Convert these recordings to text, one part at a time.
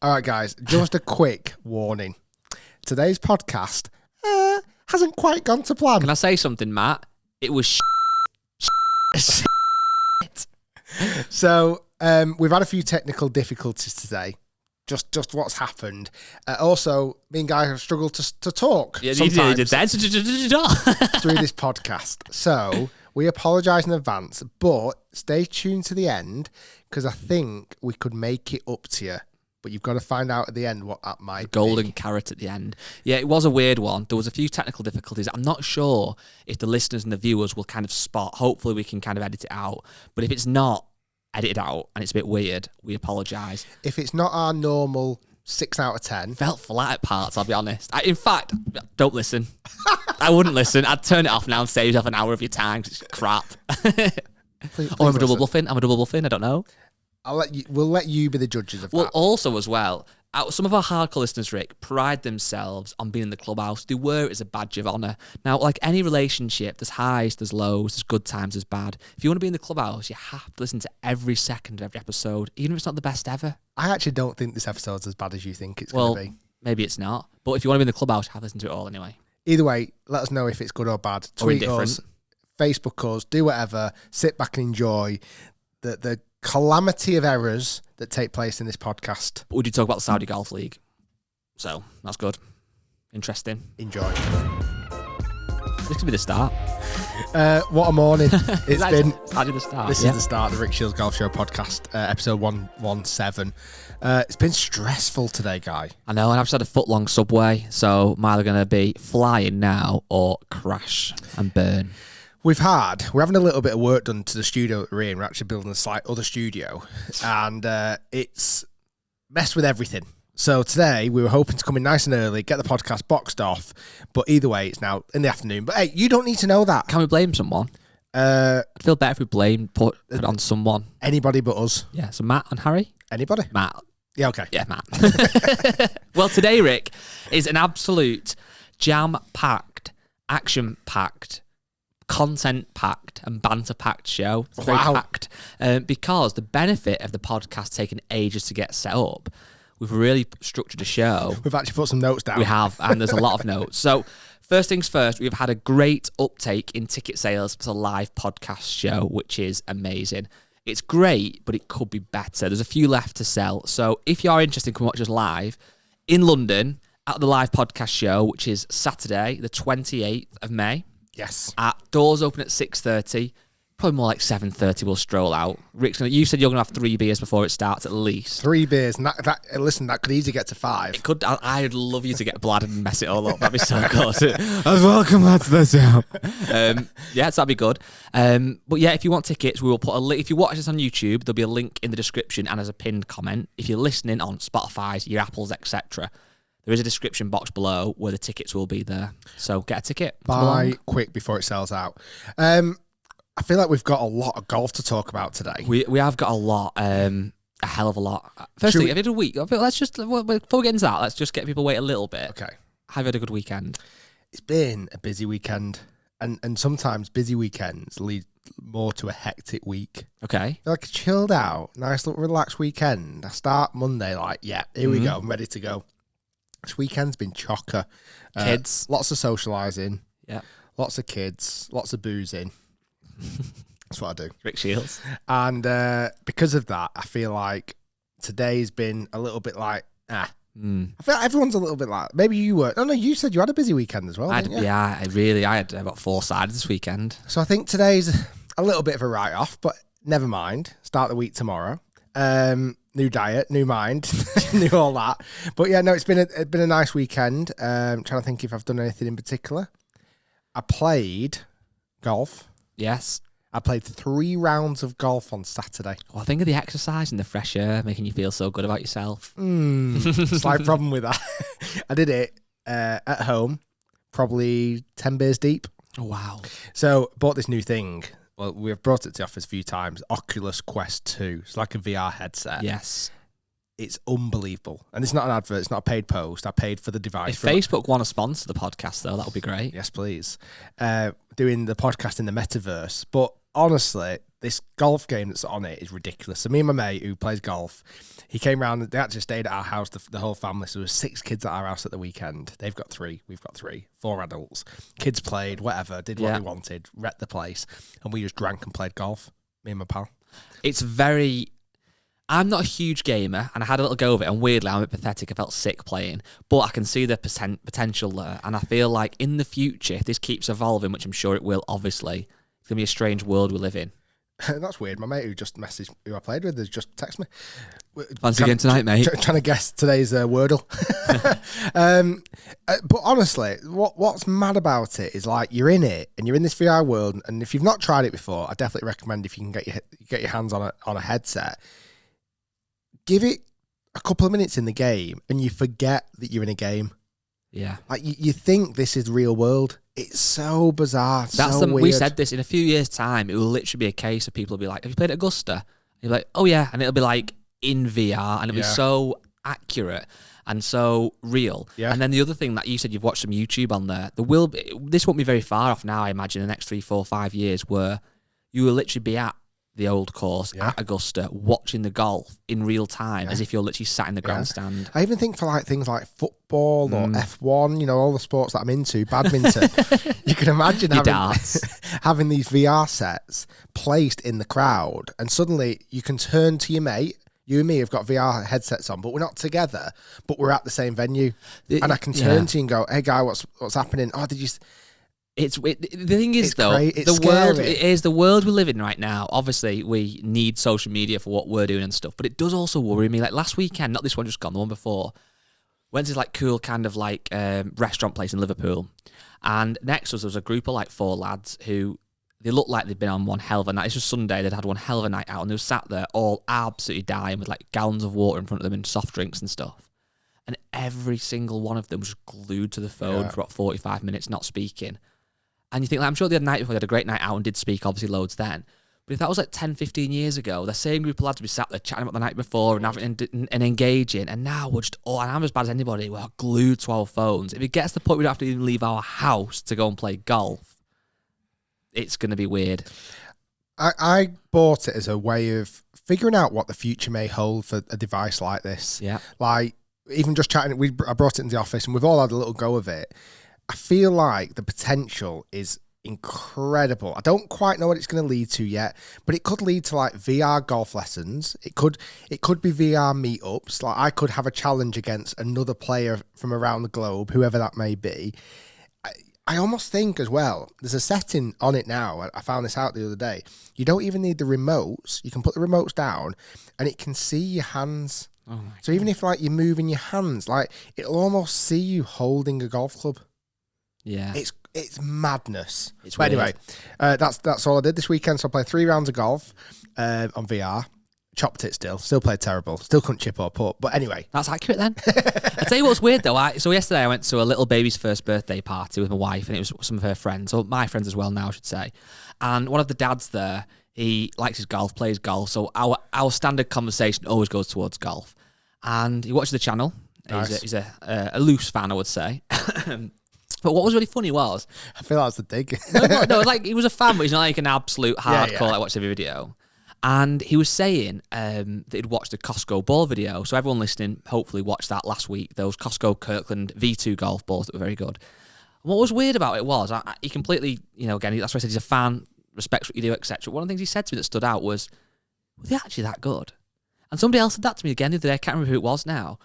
All right, guys, just a quick warning. Today's podcast hasn't quite gone to plan. Can I say something, Matt? It was So we've had a few technical difficulties today. Just what's happened. Also, me and Guy have struggled to talk sometimes through this podcast. So we apologise in advance, but stay tuned to the end because I think we could make it up to you. But you've got to find out at the end what that might be. Golden carrot at the end. Yeah, it was a weird one. There was a few technical difficulties. I'm not sure if the listeners and the viewers will kind of spot. Hopefully we can kind of edit it out. But if it's not edited out and it's a bit weird, we apologise. If it's not our normal 6 out of 10. Felt flat at parts, I'll be honest. In fact, don't listen. I wouldn't listen. I'd turn it off now and save yourself an hour of your time 'cause it's crap. Please I'm a double listen. bluffing. I don't know. We'll let you be the judges of Well, that. also as well, some of our hardcore listeners, Rick, pride themselves on being in the clubhouse. They wear it as a badge of honour. Now, like any relationship, there's highs, there's lows, there's good times, there's bad. If you want to be in the clubhouse, you have to listen to every second of every episode, even if it's not the best ever. I actually don't think this episode's as bad as you think it's going to be. Maybe it's not. But if you want to be in the clubhouse, you have to listen to it all anyway. Either way, let us know if it's good or bad. Tweet us, Facebook us, do whatever. Sit back and enjoy the calamity of errors that take place in this podcast. But we did talk about the Saudi Golf League. So, that's good. Interesting. Enjoy. This could be the start. What a morning. It's been... Started the start. This is the start of the Rick Shiels Golf Show podcast, episode 117. It's been stressful today, Guy. I know, and I've just had a foot-long subway, so I'm either going to be flying now or crash and burn. We're having a little bit of work done to the studio that we're in. We're actually building a slight other studio, and it's messed with everything. So today we were hoping to come in nice and early, get the podcast boxed off, but either way, it's now in the afternoon. But hey, you don't need to know that. Can we blame someone? I'd feel better if we put it on someone. Anybody but us. Yeah, so Matt and Harry? Anybody? Matt. Yeah, okay. Yeah, Matt. Well, today, Rick, is an absolute jam-packed, action-packed, content-packed and banter-packed show. It's very packed. Because the benefit of the podcast taking ages to get set up, we've really structured a show. We've actually put some notes down. We have, and there's a lot of notes. So, first things first, we've had a great uptake in ticket sales for the live podcast show, which is amazing. It's great, but it could be better. There's a few left to sell. So, if you are interested, come watch us live in London at the live podcast show, which is Saturday, the 28th of May. Yes. Doors open at 6:30. Probably more like 7:30 we'll stroll out. Rick's you said you're going to have 3 beers before it starts at least. 3 beers. And listen, that could easily get to 5. It could. I'd love you to get bladdered and mess it all up. That'd be so good. Welcome back to the show. Yeah, so that'd be good. But yeah, if you want tickets, we will put a link. If you watch this on YouTube, there'll be a link in the description and as a pinned comment. If you're listening on Spotify, your Apples, etc., there is a description box below where the tickets will be there. So get a ticket. Buy quick before it sells out. I feel like we've got a lot of golf to talk about today. We have got a lot, a hell of a lot. Firstly, I've had a week. Let's just, before we get into that, let's just get people wait a little bit. Okay. Have you had a good weekend? It's been a busy weekend, and sometimes busy weekends lead more to a hectic week. Okay. I feel like a chilled out, nice little relaxed weekend. I start Monday here we go, I'm ready to go. This weekend's been chocker. Kids. Lots of socialising. Yeah. Lots of kids. Lots of boozing. That's what I do. Rick Shiels. And because of that, I feel like today's been a little bit like, I feel like everyone's a little bit like, maybe you were. Oh, no, you said you had a busy weekend as well. I had about 4 sides this weekend. So I think today's a little bit of a write-off, but never mind. Start the week tomorrow. New diet, new mind, new all that. But yeah, no, it's been a nice weekend. Trying to think if I've done anything in particular. I played golf. Yes. I played 3 rounds of golf on Saturday. Well, I think of the exercise and the fresh air making you feel so good about yourself. Slight problem with that. I did it at home, probably 10 beers deep. Oh, wow. So bought this new thing. Well, we've brought it to the office a few times. Oculus Quest 2. It's like a VR headset. Yes. It's unbelievable. And it's not an advert. It's not a paid post. I paid for the device. If Facebook want to sponsor the podcast, though, that would be great. Yes, please. Doing the podcast in the metaverse. But honestly, this golf game that's on it is ridiculous. So me and my mate who plays golf, he came round. They actually stayed at our house, the whole family. So there was 6 kids at our house at the weekend. They've got 3. We've got 3. 4 adults. Kids played, whatever, did what they wanted, wrecked the place. And we just drank and played golf, me and my pal. I'm not a huge gamer, and I had a little go of it, and weirdly, I'm a bit pathetic. I felt sick playing, but I can see the potential there, and I feel like in the future, if this keeps evolving, which I'm sure it will, obviously, it's going to be a strange world we live in. That's weird. My mate who I played with has just texted me. Fancy game tonight, mate? Trying to guess today's Wordle. But honestly, what's mad about it is like you're in it and you're in this VR world, and if you've not tried it before, I definitely recommend if you can get your hands on a headset, give it a couple of minutes in the game and you forget that you're in a game. Yeah. Like you think this is real world. It's so bizarre. Weird. We said this in a few years' time. It will literally be a case of people will be like, "Have you played Augusta?" And you're like, "Oh yeah," and it'll be like in VR, and it'll be so accurate and so real. Yeah. And then the other thing that you said, you've watched some YouTube on there. This won't be very far off now. I imagine the next 3, 4, 5 years, where you will literally be at the old course at Augusta, watching the golf in real time, as if you're literally sat in the grandstand. I even think for like things like football or F1, you know, all the sports that I'm into, badminton, you can imagine having these VR sets placed in the crowd, and suddenly you can turn to your mate. You and me have got VR headsets on, but we're not together, but we're at the same venue. And I can turn to you and go, "Hey guy, what's happening? Oh, did you..." The thing is, though, the world we live in right now. Obviously, we need social media for what we're doing and stuff, but it does also worry me. Like last weekend, not this one just gone, the one before, went to this like cool kind of like restaurant place in Liverpool, and next to us there was a group of like 4 lads who they looked like they'd been on one hell of a night. It's just Sunday, they'd had one hell of a night out, and they were sat there all absolutely dying with like gallons of water in front of them and soft drinks and stuff. And every single one of them was glued to the phone for about 45 minutes, not speaking. And you think, like, I'm sure the other night before they had a great night out and did speak, obviously, loads then. But if that was like 10, 15 years ago, the same group of lads would be sat there chatting about the night before and having and engaging. And now we're just, and I'm as bad as anybody. We're glued to our phones. If it gets to the point we don't have to even leave our house to go and play golf, it's going to be weird. I bought it as a way of figuring out what the future may hold for a device like this. Yeah. Like, even just chatting, I brought it into the office and we've all had a little go of it. I feel like the potential is incredible. I don't quite know what it's going to lead to yet, but it could lead to like VR golf lessons. It could be VR meetups. Like I could have a challenge against another player from around the globe, whoever that may be. I almost think as well, there's a setting on it now. I found this out the other day. You don't even need the remotes. You can put the remotes down and it can see your hands. Oh my God. Even if like you're moving your hands, like it'll almost see you holding a golf club. Yeah, it's madness. But anyway, that's all I did this weekend. So I played 3 rounds of golf on VR. Chopped it still played terrible. Still couldn't chip or putt. But anyway, that's accurate then. I tell you what's weird though. So yesterday I went to a little baby's first birthday party with my wife, and it was some of her friends, or my friends as well now, I should say. And one of the dads there, he likes his golf, plays golf. So our standard conversation always goes towards golf. And he watches the channel. Nice. He's a loose fan, I would say. But what was really funny was... I feel like that's the dig. No, like he was a fan, but he's not like an absolute hardcore, like watch every video. And he was saying that he'd watched the Costco ball video. So everyone listening hopefully watched that last week, those Costco Kirkland V2 golf balls that were very good. And what was weird about it was, he completely, again, that's why I said he's a fan, respects what you do, etc. One of the things he said to me that stood out was, were they actually that good? And somebody else said that to me again the other day, I can't remember who it was now.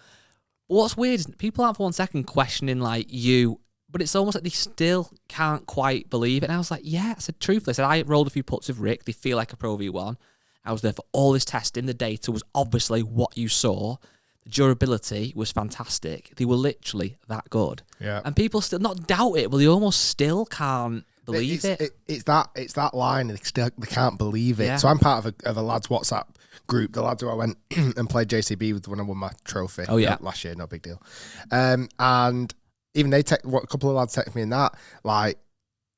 But what's weird is people aren't for 1 second questioning like you, but it's almost like they still can't quite believe it. And I was like, yeah, I said, truthfully, I said, I rolled a few putts with Rick. They feel like a Pro V1. I was there for all this testing. The data was obviously what you saw. The durability was fantastic. They were literally that good. Yeah. And people still not doubt it, but they almost still can't believe it. It's that line, and they can't believe it. Yeah. So I'm part of a lads WhatsApp group, the lads who I went and played JCB with when I won my trophy. Oh yeah, last year, no big deal. And even a couple of lads texted me in that, like,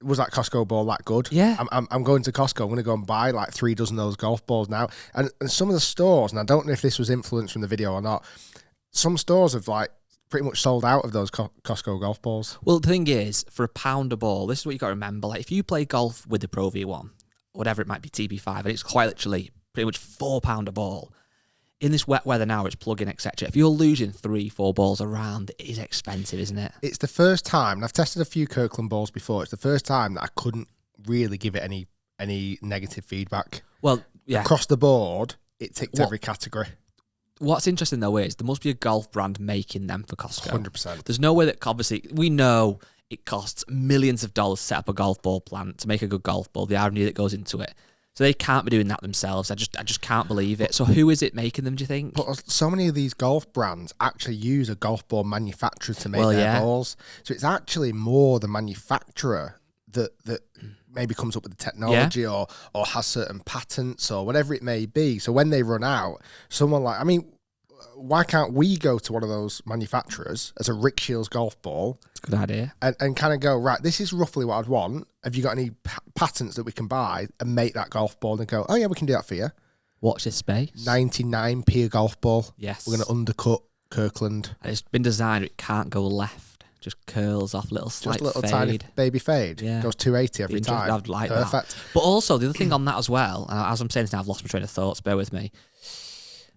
was that Costco ball that good? Yeah. I'm going to Costco. I'm going to go and buy like 3 dozen of those golf balls now. And some of the stores, and I don't know if this was influenced from the video or not, some stores have like pretty much sold out of those Costco golf balls. Well, the thing is, for £1 a ball, this is what you got to remember. Like, if you play golf with the Pro V1, whatever it might be, TP5, and it's quite literally pretty much £4 a ball. In this wet weather now, it's plug-in, etc. If you're losing 3-4 balls around, it is expensive, isn't it? It's the first time, and I've tested a few Kirkland balls before, it's the first time that I couldn't really give it any negative feedback. Well, yeah. Across the board, it ticked every category. What's interesting, though, is there must be a golf brand making them for Costco. 100%. There's no way that, obviously, we know it costs millions of dollars to set up a golf ball plant to make a good golf ball, the R&D that goes into it. So they can't be doing that themselves. I just can't believe it. So who is it making them, do you think? But so many of these golf brands actually use a golf ball manufacturer to make their balls. So it's actually more the manufacturer that maybe comes up with the technology or has certain patents or whatever it may be. So when they run out, someone like, I mean, why can't we go to one of those manufacturers as a Rick Shiels golf ball? That's a good idea. And kind of go, right, this is roughly what I'd want. Have you got any patents that we can buy and make that golf ball? And go, oh yeah, we can do that for you. Watch this space. 99p a golf ball. Yes. We're going to undercut Kirkland. And it's been designed, it can't go left. Just curls off, little slight Just a little fade. tiny baby fade. Yeah. Goes 280 every time. I'd like Perfect. That. But also, the other thing on that as well, and as I'm saying this now, I've lost my train of thoughts, bear with me.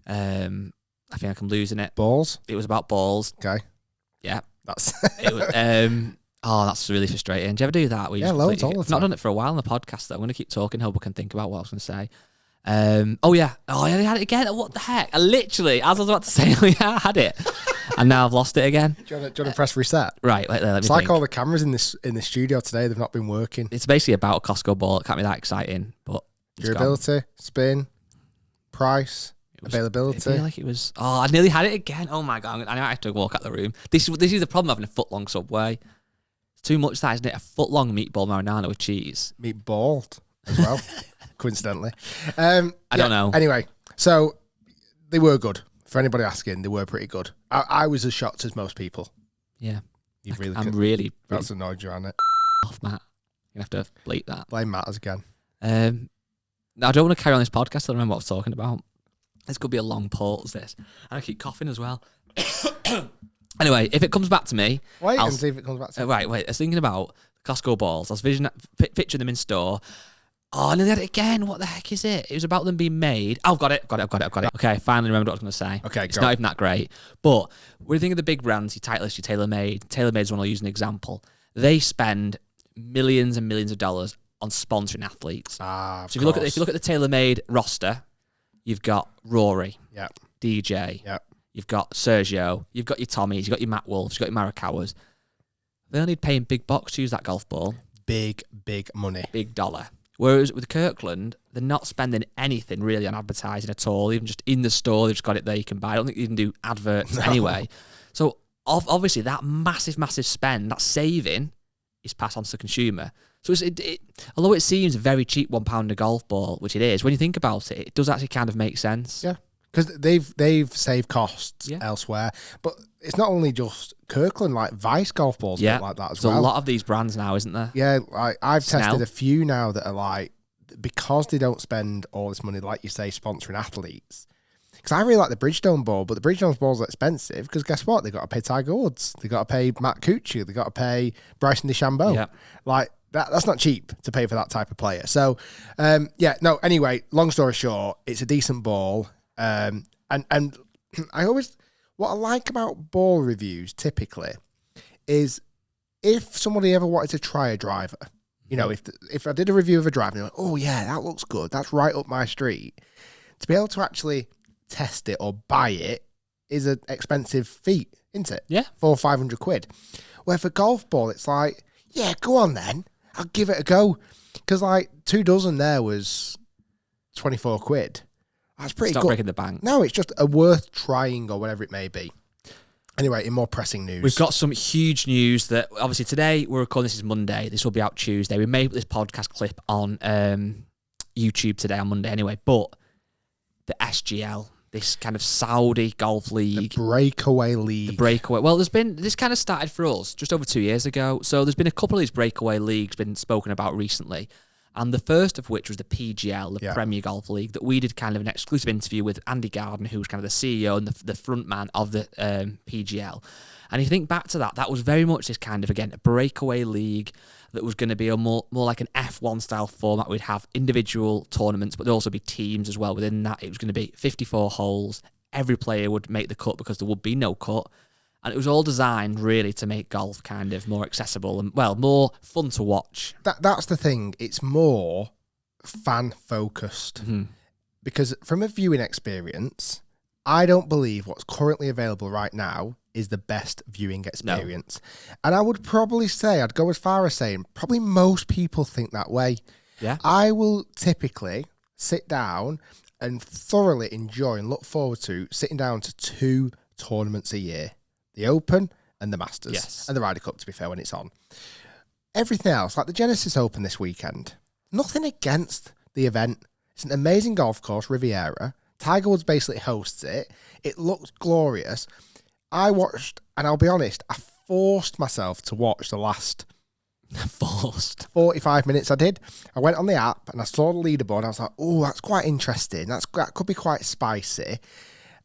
I think I'm losing it. Balls? It was about balls. Okay. Yeah. That's it was, that's really frustrating. Do you ever do that? Loads all the time. I've not done it for a while on the podcast, though. I'm going to keep talking, hope I can think about what I was going to say. I had it again. What the heck? I literally, as I was about to say, I had it. And now I've lost it again. Do you want to press reset? Right, let me It's think. like all the cameras in the studio today, they've not been working. It's basically about a Costco ball. It can't be that exciting, but durability, spin, price, availability. I feel like it was. Oh, I nearly had it again. Oh my god! I have to walk out the room. This is the problem of having a foot-long Subway. It's too much, that isn't it? A foot-long meatball marinara with cheese. Meatballed as well, coincidentally. I don't know. Anyway, so they were good. For anybody asking, they were pretty good. I was as shocked as most people. Yeah, I'm really. That's annoyed you, hasn't it? Off, Matt. You're gonna have to bleep that. Blame Matters again. I don't want to carry on this podcast. I don't remember what I was talking about. This could be a long pause, this. And I keep coughing as well. Anyway, if it comes back to me... Wait and see if it comes back to me. Right, wait. I was thinking about the Costco balls. I was picturing them in store. Oh, I nearly had it again. What the heck is it? It was about them being made. Oh, I've got it. Okay, finally remembered what I was going to say. Okay, it's not even that great. But when you think of the big brands, your Titleist, your TaylorMade. TaylorMade's one I'll use an example. They spend millions and millions of dollars on sponsoring athletes. So if you look at the TaylorMade roster, you've got Rory, DJ, you've got Sergio, you've got your Tommies, you've got your Matt Wolves, you've got your Marikawas. They only paying big bucks to use that golf ball. Big money. Big dollar. Whereas with Kirkland, they're not spending anything really on advertising at all. Even just in the store, they've just got it there you can buy. I don't think you can do adverts anyway. So obviously that massive spend, that saving, is passed on to the consumer. So although it seems a very cheap £1 a golf ball, which it is, when you think about it, it does actually kind of make sense. Yeah, because they've saved costs elsewhere. But it's not only just Kirkland, like Vice golf balls like that as well. There's a lot of these brands now, isn't there? Yeah, I've tested a few now that are like, because they don't spend all this money, like you say, sponsoring athletes. Because I really like the Bridgestone ball, but the Bridgestone balls are expensive because guess what? They've got to pay Tiger Woods. They've got to pay Matt Kuchar. They've got to pay Bryson DeChambeau. Yeah. Like, that's not cheap to pay for that type of player. So, anyway, long story short, it's a decent ball. And what I like about ball reviews typically is if somebody ever wanted to try a driver, you know, if I did a review of a driver, and like, oh yeah, that looks good, that's right up my street, to be able to actually test it or buy it is an expensive feat, isn't it? Yeah. 400 or 500 quid. Where for golf ball, it's like, yeah, go on then. I'll give it a go. Because like 2 dozen there was 24 quid. That's pretty good. It's not breaking the bank. No, it's just a worth trying or whatever it may be. Anyway, in more pressing news. We've got some huge news that obviously today we're recording, this is Monday. This will be out Tuesday. We may put this podcast clip on YouTube today on Monday anyway. But the SGL, this kind of Saudi golf league. The breakaway league. The breakaway. Well, this kind of started for us just over 2 years ago. So there's been a couple of these breakaway leagues been spoken about recently. And the first of which was the PGL, the Premier Golf League, that we did kind of an exclusive interview with Andy Gardner, who was kind of the CEO and the front man of the PGL. And if you think back to that was very much this kind of, again, a breakaway league that was going to be a more like an F1 style format. We'd have individual tournaments, but there'd also be teams as well. Within that, it was going to be 54 holes. Every player would make the cut because there would be no cut. And it was all designed really to make golf kind of more accessible and, well, more fun to watch. That's the thing. It's more fan-focused. Mm-hmm. Because from a viewing experience, I don't believe what's currently available right now is the best viewing experience. No. And I would probably say, I'd go as far as saying, probably most people think that way. Yeah. I will typically sit down and thoroughly enjoy and look forward to sitting down to 2 tournaments a year. The Open and the Masters. Yes. And the Ryder Cup, to be fair, when it's on. Everything else, like the Genesis Open this weekend, nothing against the event. It's an amazing golf course, Riviera. Tiger Woods basically hosts it. It looks glorious. I watched, and I'll be honest, I forced myself to watch the last 45 minutes I did. I went on the app and I saw the leaderboard. And I was like, oh, that's quite interesting. That could be quite spicy.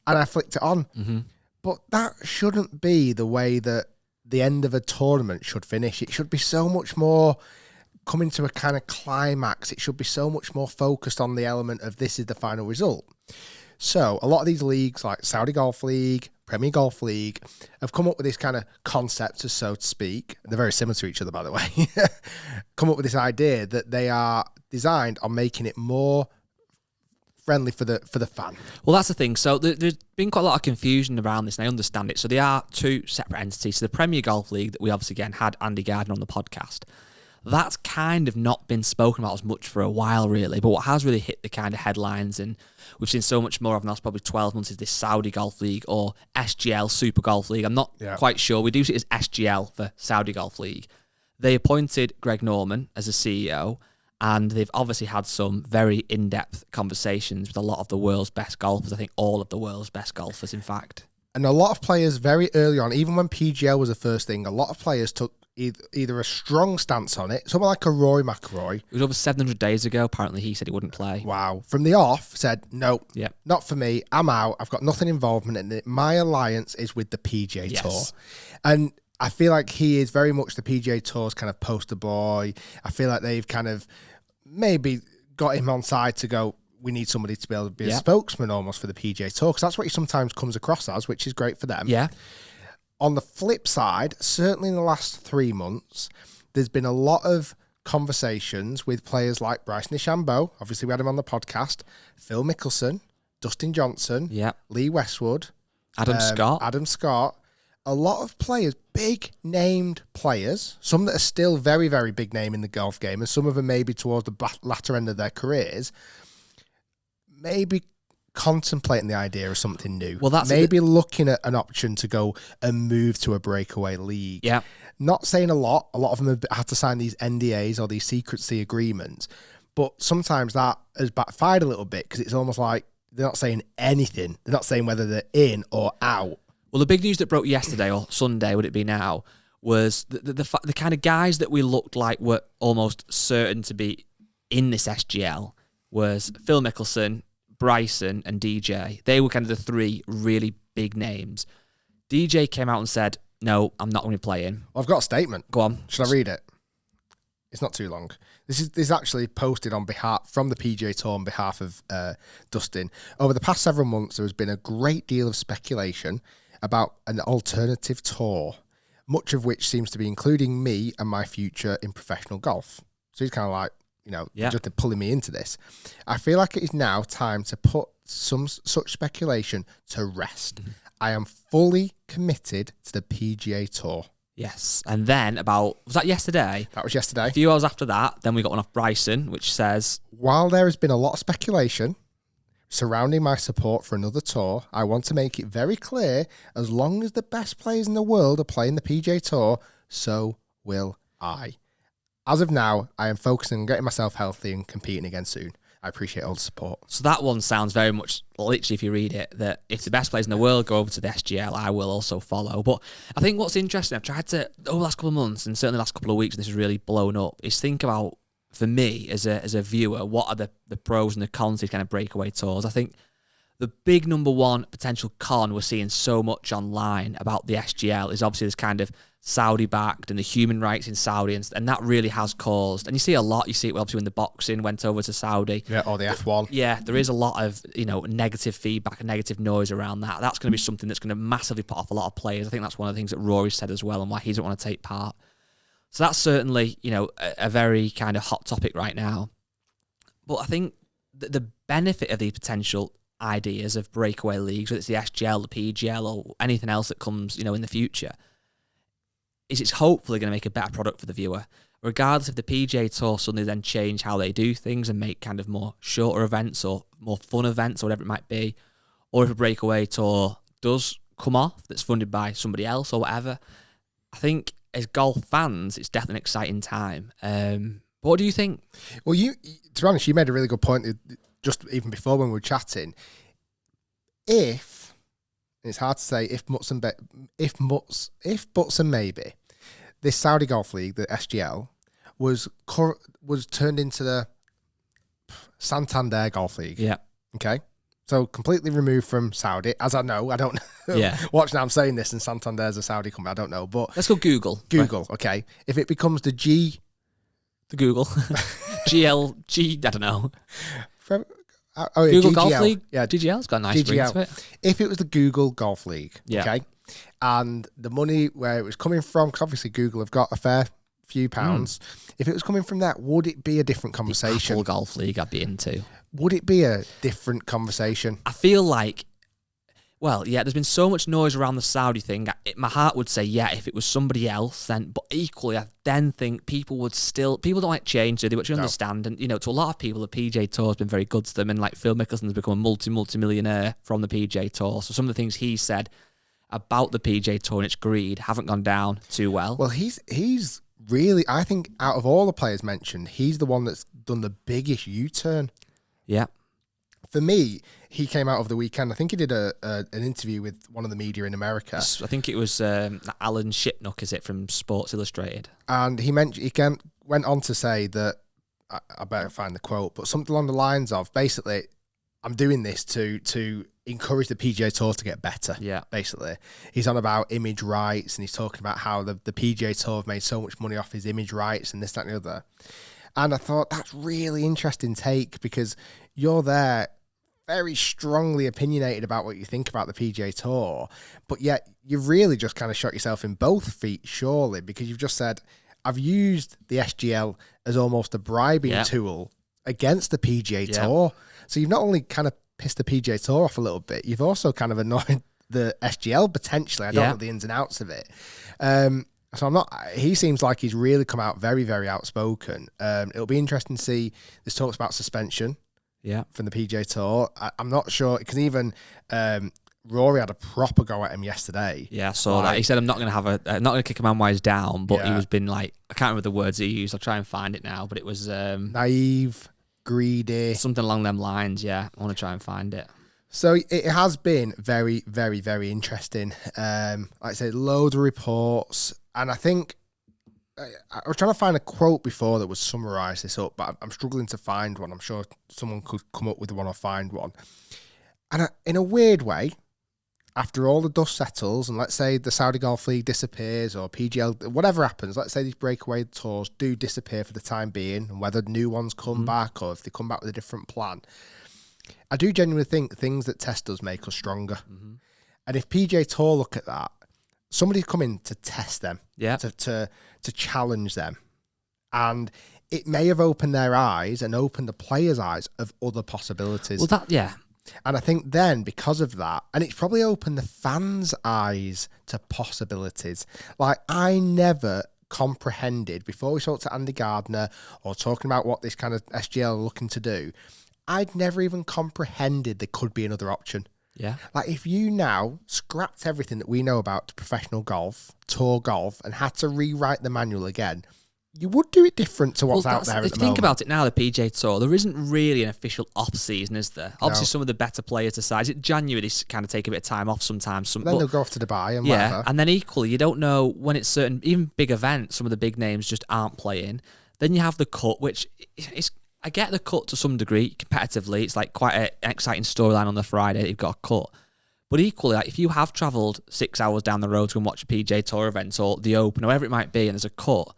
And I flicked it on. Mm-hmm. But that shouldn't be the way that the end of a tournament should finish. It should be so much more coming to a kind of climax. It should be so much more focused on the element of this is the final result. So a lot of these leagues like Saudi Golf League, Premier Golf League have come up with this kind of concept, so to speak. They're very similar to each other, by the way. Come up with this idea that they are designed on making it more friendly for the fan. Well, that's the thing. So there's been quite a lot of confusion around this, and I understand it. So they are 2 separate entities. So the Premier Golf League that we obviously again had Andy Gardner on the podcast. That's kind of not been spoken about as much for a while, really. But what has really hit the kind of headlines, and we've seen so much more of in the last probably 12 months, is this Saudi Golf League or SGL Super Golf League. I'm not quite sure. We do see it as SGL for Saudi Golf League. They appointed Greg Norman as a CEO, and they've obviously had some very in-depth conversations with a lot of the world's best golfers. I think all of the world's best golfers, in fact. And a lot of players very early on, even when PGL was the first thing, a lot of players took either a strong stance on it, someone like a Rory McIlroy. It was over 700 days ago. Apparently, he said he wouldn't play. Wow. From the off, said, no, not for me. I'm out. I've got nothing involvement in it. My alliance is with the PGA Tour. And I feel like he is very much the PGA Tour's kind of poster boy. I feel like they've kind of maybe got him on side to go, we need somebody to be able to be a spokesman almost for the PGA Tour, because that's what he sometimes comes across as, which is great for them. Yeah. On the flip side, certainly in the last 3 months, there's been a lot of conversations with players like Bryson DeChambeau. Obviously, we had him on the podcast. Phil Mickelson, Dustin Johnson, Lee Westwood, Adam Scott. A lot of players, big named players, some that are still very, very big name in the golf game, and some of them maybe towards the latter end of their careers, maybe contemplating the idea of something new. Well, that's maybe looking at an option to go and move to a breakaway league. Yeah. Not saying a lot. A lot of them have had to sign these NDAs or these secrecy agreements, but sometimes that has backfired a little bit because it's almost like they're not saying anything. They're not saying whether they're in or out. Well, the big news that broke yesterday, or Sunday, would it be now, was the kind of guys that we looked like were almost certain to be in this SGL was Phil Mickelson, Bryson and DJ. They were kind of the 3 really big names. DJ came out and said, no, I'm not going to be playing. Well, I've got a statement. Go on. Should I read it? It's not too long. This is actually posted on behalf from the PGA Tour on behalf of Dustin. Over the past several months, there has been a great deal of speculation about an alternative tour, much of which seems to be including me and my future in professional golf. So he's kind of like, just pulling me into this. I feel like it is now time to put some such speculation to rest. Mm-hmm. I am fully committed to the PGA Tour. Yes. And then was that yesterday? That was yesterday. A few hours after that, then we got one off Bryson, which says, while there has been a lot of speculation surrounding my support for another tour, I want to make it very clear, as long as the best players in the world are playing the PGA Tour, so will I. As of now, I am focusing on getting myself healthy and competing again soon. I appreciate all the support. So that one sounds very much, literally, if you read it, that if the best players in the world go over to the SGL, I will also follow. But I think what's interesting, I've tried to, over the last couple of months, and certainly the last couple of weeks, and this has really blown up, is think about, for me, as a viewer, what are the pros and the cons of these kind of breakaway tours. I think the big number one potential con we're seeing so much online about the SGL is obviously this kind of Saudi-backed and the human rights in Saudi, and that really has caused, and you see a lot, you see it obviously when the boxing went over to Saudi. Yeah, or the F1. Yeah, there is a lot of, negative feedback and negative noise around that. That's going to be something that's going to massively put off a lot of players. I think that's one of the things that Rory said as well and why he doesn't want to take part. So that's certainly, a very kind of hot topic right now. But I think the benefit of these potential ideas of breakaway leagues, whether it's the SGL, the PGL, or anything else that comes, in the future, is it's hopefully going to make a better product for the viewer. Regardless if the PGA Tour suddenly then change how they do things and make kind of more shorter events or more fun events or whatever it might be, or if a breakaway tour does come off that's funded by somebody else or whatever, I think as golf fans, it's definitely an exciting time. But what do you think? Well, to be honest, you made a really good point just even before when we were chatting. It's hard to say if buts and maybe this Saudi Golf League, the SGL, was turned into the Santander Golf League. Yeah. Okay. So completely removed from Saudi, as I know. I don't know. Yeah. Watch now, I'm saying this, and Santander's a Saudi company. I don't know, but let's go Google. Okay. If it becomes the Google, GLG, I don't know. GGL. Google Golf League? Yeah, GGL's got a nice ring to it. If it was the Google Golf League, yeah. Okay, and the money where it was coming from, because obviously Google have got a fair few pounds, if it was coming from that, would it be a different conversation? The Apple Golf League I'd be into. Would it be a different conversation? I feel like, well, yeah, there's been so much noise around the Saudi thing. My heart would say, yeah, if it was somebody else, then, but equally, I then think people don't like change, do they? Which you understand. And, to a lot of people, the PJ Tour has been very good to them. And like Phil Mickelson's become a multi-millionaire from the PJ Tour. So some of the things he said about the PJ Tour and its greed haven't gone down too well. Well, he's really, I think out of all the players mentioned, he's the one that's done the biggest U-turn. Yeah. For me, he came out over the weekend. I think he did an interview with one of the media in America. I think it was Alan Shipnuck, is it, from Sports Illustrated? And he went on to say that, I better find the quote, but something along the lines of, basically, I'm doing this to encourage the PGA Tour to get better. Yeah. Basically. He's on about image rights, and he's talking about how the PGA Tour have made so much money off his image rights and this, that, and the other. And I thought, that's really interesting take, because you're there very strongly opinionated about what you think about the PGA Tour, but yet you've really just kind of shot yourself in both feet, surely, because you've just said, I've used the SGL as almost a bribing tool against the PGA Tour. So you've not only kind of pissed the PGA Tour off a little bit, you've also kind of annoyed the SGL potentially. I don't know the ins and outs of it. So he seems like he's really come out very, very outspoken. It'll be interesting to see, there's talks about suspension. Yeah, from the PGA Tour. I'm not sure, because even Rory had a proper go at him yesterday. Yeah, I saw that. He said, I'm not going to kick a man while he's down, but he was been like, I can't remember the words he used. I'll try and find it now, but it was naive, greedy, something along them lines. Yeah, I want to try and find it. So it has been very, very, very interesting. Like I said, loads of reports, and I think I was trying to find a quote before that would summarise this up, but I'm struggling to find one. I'm sure someone could come up with one or find one. And in a weird way, after all the dust settles, and let's say the Saudi Golf League disappears or PGL, whatever happens, let's say these breakaway tours do disappear for the time being, and whether new ones come back or if they come back with a different plan, I do genuinely think things that test us make us stronger. Mm-hmm. And if PGA Tour look at that, somebody's coming to test them, to challenge them. And it may have opened their eyes and opened the players' eyes of other possibilities. Well, And I think then, because of that, and it's probably opened the fans' eyes to possibilities. Like, I never comprehended, before we talked to Andy Gardner or talking about what this kind of SGL are looking to do, I'd never even comprehended there could be another option. Yeah. Like, if you now scrapped everything that we know about professional golf, tour golf, and had to rewrite the manual again, you would do it different to what's out there at the moment. If you think about it now, the PGA Tour, there isn't really an official off-season, is there? Obviously, some of the better players decide. January, they kind of take a bit of time off sometimes. Then they'll go off to Dubai and whatever. And then equally, you don't know when it's certain, even big events, some of the big names just aren't playing. Then you have the cut, which is... I get the cut to some degree competitively. It's like quite an exciting storyline on the Friday. You've got a cut. But equally, like, if you have travelled 6 hours down the road to go and watch a PJ Tour event or the Open or whatever it might be, and there's a cut,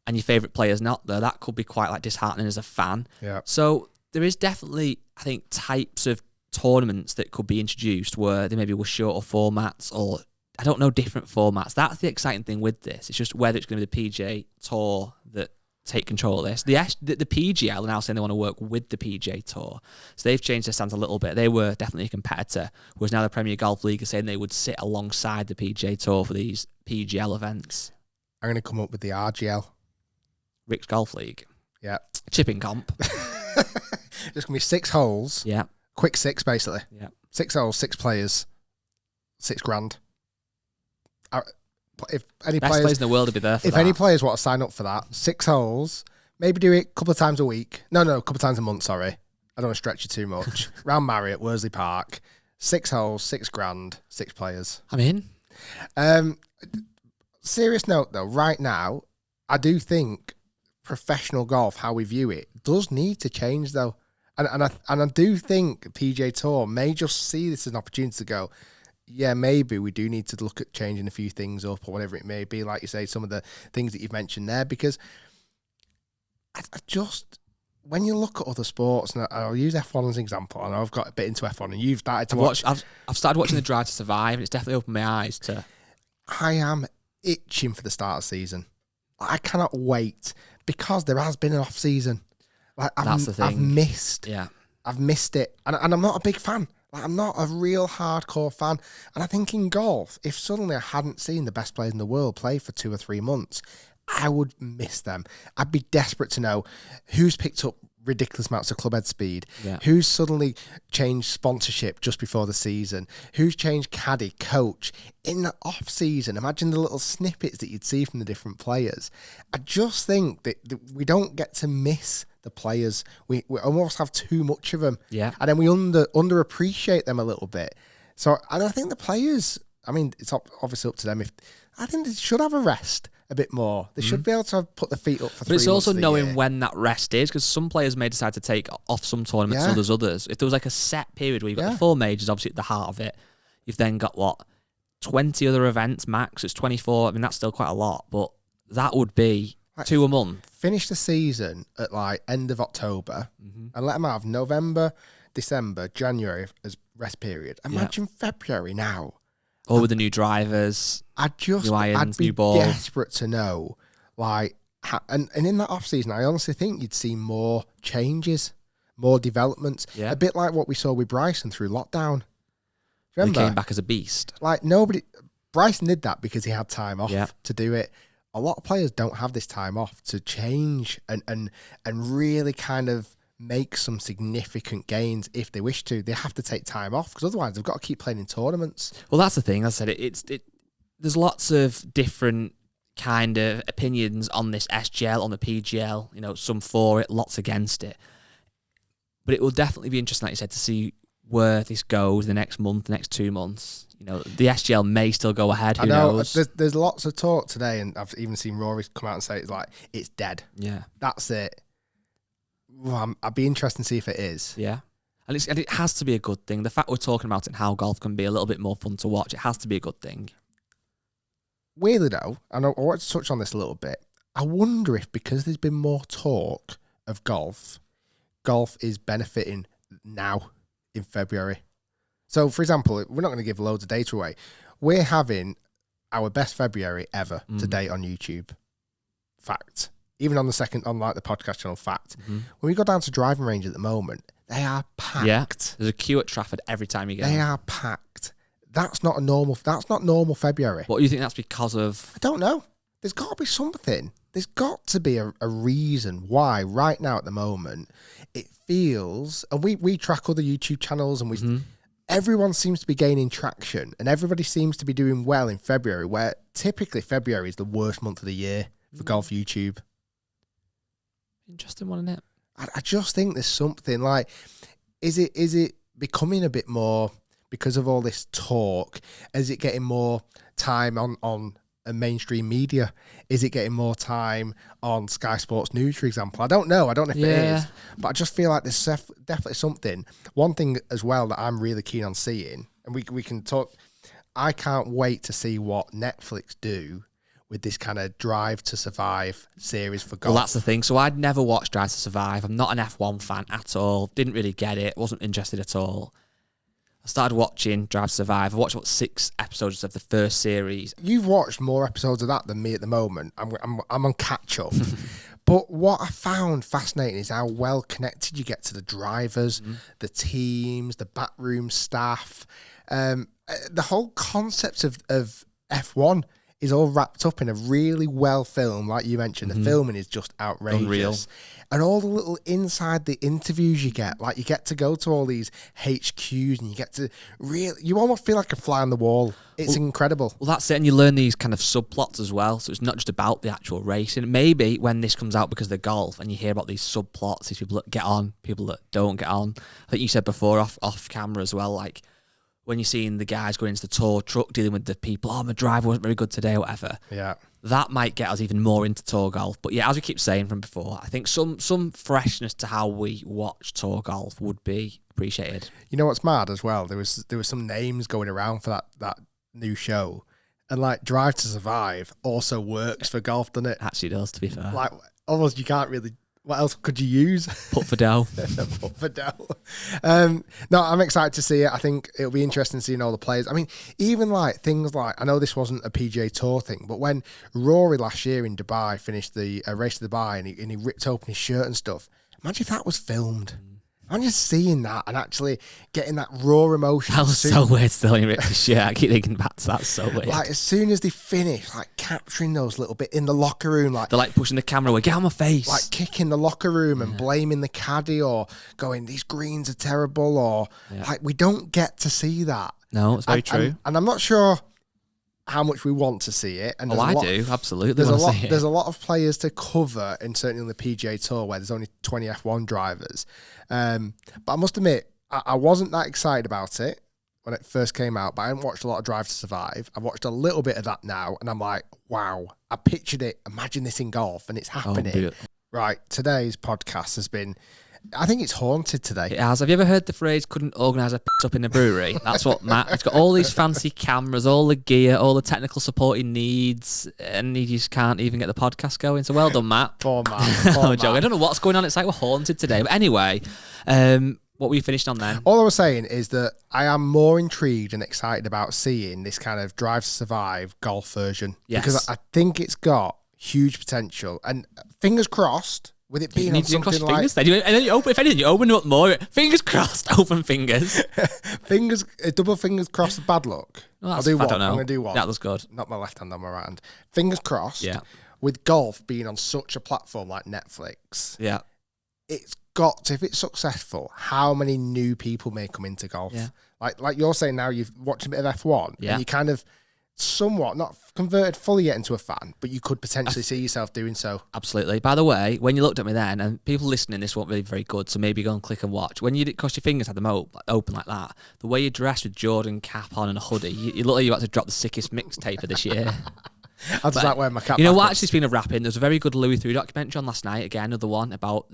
and your favourite player's not there, that could be quite like disheartening as a fan. Yeah. So there is definitely, I think, types of tournaments that could be introduced where they maybe were shorter formats or, I don't know, different formats. That's the exciting thing with this. It's just whether it's going to be the PJ Tour that take control of this. The PGL are now saying they want to work with the PJ Tour. So they've changed their stance a little bit. They were definitely a competitor, whereas now the Premier Golf League is saying they would sit alongside the PJ Tour for these PGL events. I'm going to come up with the RGL. Rick's Golf League. Yeah. Chipping comp. There's going to be 6 holes. Yeah. Quick 6, basically. Yeah. 6 holes, 6 players, $6,000. If any Best players in the world would be there for if that. any players want to sign up for that, 6 holes, maybe do it a couple of times a week. No, a couple of times a month, sorry. I don't want to stretch you too much. Round Marriott, Worsley Park, 6 holes, $6,000, 6 players. I'm in. Serious note, though, right now, I do think professional golf, how we view it, does need to change, though. And I do think PJ Tour may just see this as an opportunity to go, yeah, maybe we do need to look at changing a few things up or whatever it may be. Like you say, some of the things that you've mentioned there, because I just, when you look at other sports, and I'll use F1 as an example, and I've got a bit into F1, and you've started to watch. I've started watching the Drive to Survive, and it's definitely opened my eyes to. I am itching for the start of the season. I cannot wait because there has been an off season. Like That's the thing. I've missed it, and I'm not a big fan. Like, I'm not a real hardcore fan. And I think in golf, if suddenly I hadn't seen the best players in the world play for 2 or 3 months, I would miss them. I'd be desperate to know who's picked up ridiculous amounts of clubhead speed, who's suddenly changed sponsorship just before the season, who's changed caddy, coach in the off season. Imagine the little snippets that you'd see from the different players. I just think that we don't get to miss the players. We almost have too much of them. Yeah. And then we underappreciate them a little bit. So, and I think the players, I mean, it's obviously up to them. I think they should have a rest a bit more. They should be able to put their feet up for 3 months. But it's also knowing when that rest is, because some players may decide to take off some tournaments and others. If there was like a set period where you've got the 4 majors, obviously at the heart of it, you've then got 20 other events max. It's 24. I mean, that's still quite a lot, but that would be 2 a month. Finish the season at like end of October and let them have November, December, January as rest period. Imagine February now. Or with the new drivers, I'd be desperate to know, like, and in that off season, I honestly think you'd see more changes, more developments. Yeah. A bit like what we saw with Bryson through lockdown. Remember? He came back as a beast. Like Bryson did that because he had time off to do it. A lot of players don't have this time off to change and really kind of make some significant gains if they wish to. They have to take time off because otherwise they've got to keep playing in tournaments. Well, that's the thing. As I said, there's lots of different kind of opinions on this SGL, on the PGL. Some for it, lots against it. But it will definitely be interesting, like you said, to see where this goes the next month, the next 2 months. The SGL may still go ahead. Who knows? There's lots of talk today, and I've even seen Rorys come out and say it's dead. Yeah, that's it. Well, I'd be interested to see if it is. Yeah, and it has to be a good thing. The fact we're talking about it and how golf can be a little bit more fun to watch, it has to be a good thing. Weirdly though, and I want to touch on this a little bit. I wonder if because there's been more talk of golf is benefiting now in February. So, for example, we're not going to give loads of data away. We're having our best February ever to date on YouTube. Fact. Even on the podcast channel, fact. When we go down to driving range at the moment, they are packed. Yeah, there's a queue at Trafford every time you go. They are packed. That's not normal February. What do you think that's because of? I don't know. There's got to be something. There's got to be a reason why right now at the moment it feels, and we track other YouTube channels and everyone seems to be gaining traction and everybody seems to be doing well in February, where typically February is the worst month of the year for golf YouTube. Interesting one, isn't it? I just think there's something like, is it becoming a bit more because of all this talk? Is it getting more time on mainstream media? Is it getting more time on Sky Sports News, for example? I don't know if it is, but I just feel like there's definitely something. One thing as well that I'm really keen on seeing, and we can talk. I can't wait to see what Netflix do with this kind of Drive to Survive series for golf. Well, that's the thing. So I'd never watched Drive to Survive. I'm not an F1 fan at all. Didn't really get it. Wasn't interested at all. I started watching Drive to Survive. I watched about 6 episodes of the first series. You've watched more episodes of that than me at the moment. I'm on catch up. But what I found fascinating is how well connected you get to the drivers, the teams, the backroom staff. The whole concept of F1 is all wrapped up in a really well filmed, like you mentioned. The filming is just outrageous. Unreal. And all the little inside the interviews you get, like you get to go to all these HQs and you get to you almost feel like a fly on the wall. It's incredible. Well, that's it. And you learn these kind of subplots as well. So it's not just about the actual racing. Maybe when this comes out because of the golf and you hear about these subplots, these people that get on, people that don't get on. I think you said before off camera as well, like, when you're seeing the guys going into the tour truck, dealing with the people, my driver wasn't very good today or whatever. Yeah. That might get us even more into tour golf. But yeah, as we keep saying from before, I think some freshness to how we watch tour golf would be appreciated. You know what's mad as well? There was some names going around for that new show. And like Drive to Survive also works for golf, doesn't it? Actually does, to be fair. Like almost you can't really. What else could you use? Put for dough. Put for dough. No, I'm excited to see it. I think it'll be interesting seeing all the players. I mean, even like things like, I know this wasn't a PGA Tour thing, but when Rory last year in Dubai finished the race to Dubai and he ripped open his shirt and stuff, imagine if that was filmed. I'm just seeing that and actually getting that raw emotion. That was so weird still when he ripped his shirt. I keep thinking that's so weird. Like as soon as they finish, like capturing those little bit in the locker room, like they're like pushing the camera away, get out of my face. Like kicking the locker room and blaming the caddy or going, these greens are terrible, or like we don't get to see that. No, it's very true. And I'm not sure how much we want to see it. And I do, absolutely. There's a lot of players to cover, and certainly on the PGA Tour where there's only 20 F1 drivers. But I must admit, I wasn't that excited about it when it first came out, but I haven't watched a lot of Drive to Survive. I've watched a little bit of that now, and I'm like, wow, I pictured it. Imagine this in golf, and it's happening. Right, today's podcast has been... I think it's haunted today. It has. Have you ever heard the phrase, couldn't organise a up in a brewery? That's what Matt... He's got all these fancy cameras, all the gear, all the technical support he needs, and he just can't even get the podcast going. So well done, Matt. Poor Matt. I don't know what's going on. It's like we're haunted today. But anyway, what were you finished on then? All I was saying is that I am more intrigued and excited about seeing this kind of Drive to Survive golf version. Yes. Because I think it's got huge potential. And fingers crossed... With it being on something like... Fingers, and then you open, if anything, you open up more. Fingers crossed, open fingers. Double fingers crossed, bad luck. Well, I'll do one. I don't know. I'm going to do one. That was good. Not my left hand on my right hand. Fingers crossed. Yeah. With golf being on such a platform like Netflix, yeah, it's got to, if it's successful, how many new people may come into golf? Yeah. Like you're saying now, you've watched a bit of F1, and you kind of somewhat not converted fully yet into a fan, but you could potentially see yourself doing so. Absolutely. By the way, when you looked at me then, and people listening, this won't be very good, so maybe go and click and watch. When you did, cross your fingers, had them open like that, the way you dressed with Jordan cap on and a hoodie, you look like you about to drop the sickest mixtape of this year. I'll just like wearing my cap. You know what? Actually, speaking of rapping, there's a very good Louis Theroux documentary on last night. Again, another one about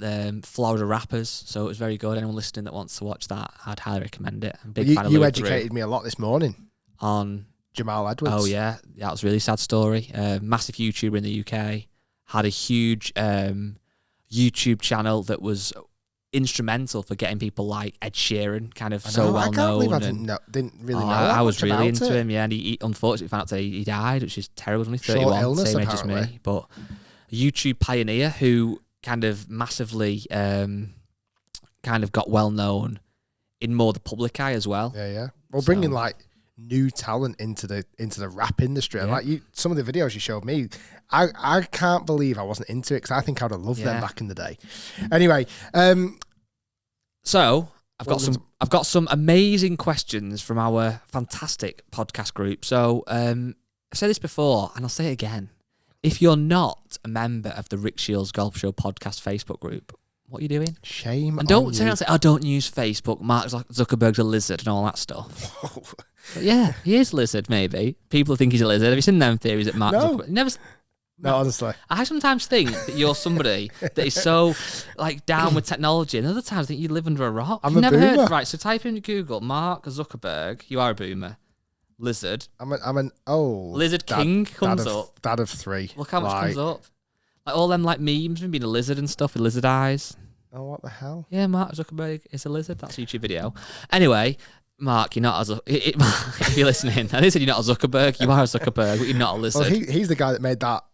Florida rappers. So it was very good. Anyone listening that wants to watch that, I'd highly recommend it. I'm a big fan of Louis Theroux. You educated me a lot this morning on Jamal Edwards. Oh yeah, that was a really sad story. Massive YouTuber in the UK, had a huge YouTube channel that was instrumental for getting people like Ed Sheeran kind of so well known. I can't believe I didn't really know. I was really into him, yeah. And he unfortunately found out that he died, which is terrible. Only 31, illness, same age as me. But a YouTube pioneer who kind of massively kind of got well known in more the public eye as well. Yeah. Well, bringing like new talent into the rap industry. And like some of the videos you showed me, I can't believe I wasn't into it, because I think I'd have loved them back in the day. Anyway, so I've got some amazing questions from our fantastic podcast group. So I've said this before and I'll say it again. If you're not a member of the Rick Shiels Golf Show podcast Facebook group, what are you doing? Shame. And don't say, I don't use Facebook. Mark Zuckerberg's a lizard and all that stuff. Yeah, he is a lizard, maybe. People think he's a lizard. Have you seen them theories that Mark Zuckerberg? No, honestly. I sometimes think that you're somebody that is so like down with technology, and other times I think you live under a rock. I'm a boomer. Right, so type in Google Mark Zuckerberg. You are a boomer. Lizard. Lizard King comes up. Dad of 3. Look how much comes up. Like all them like memes of being a lizard and stuff with lizard eyes. Oh, what the hell? Yeah, Mark Zuckerberg is a lizard. That's a YouTube video. Anyway, Mark, you're not if you're listening, I didn't say you're not a Zuckerberg. You are a Zuckerberg, but you're not a lizard. Well, he's the guy that made that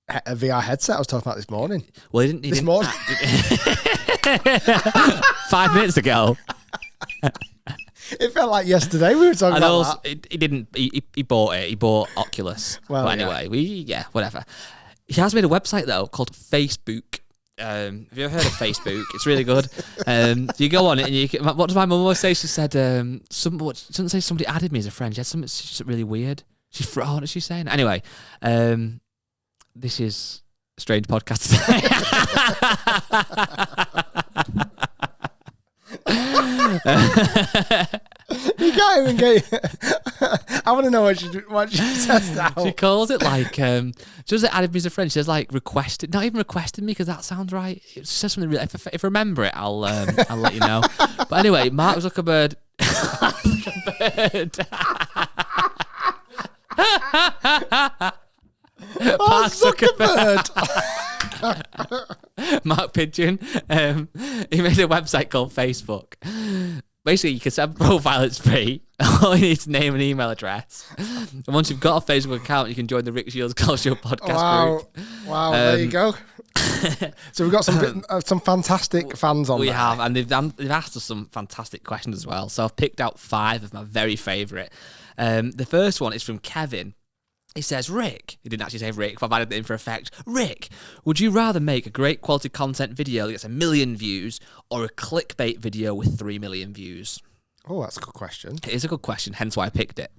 a VR headset I was talking about this morning. Well, he didn't morning. 5 minutes ago. It felt like yesterday we were talking about that. He didn't. He bought it. He bought Oculus. Well, but anyway, whatever. He has made a website though called Facebook. Have you ever heard of Facebook? It's really good. You go on it and you can, what does my mum always say? She said, she doesn't say somebody added me as a friend. She had something really weird. What is she saying? Anyway, this is a strange podcast today. You can't even get. I want to know what she says now. She calls it like. She does it added me as a friend. She says like requested, not even requested me because that sounds right. It says something really. If I remember it, I'll let you know. But anyway, Mark Zuckerberg. Mark Zuckerberg. Mark Pigeon. He made a website called Facebook. Basically, you can set up a profile, it's free. All you need is name and email address. And once you've got a Facebook account, you can join the Rick Shiels Culture podcast group. Wow, there you go. So we've got some fantastic fans on there. We have, and they've asked us some fantastic questions as well. So I've picked out 5 of my very favourite. The first one is from Kevin. He says, Rick, he didn't actually say Rick, but I've added it in for effect. Rick, would you rather make a great quality content video that gets 1 million views or a clickbait video with 3 million views? Oh, that's a good question. It is a good question, hence why I picked it.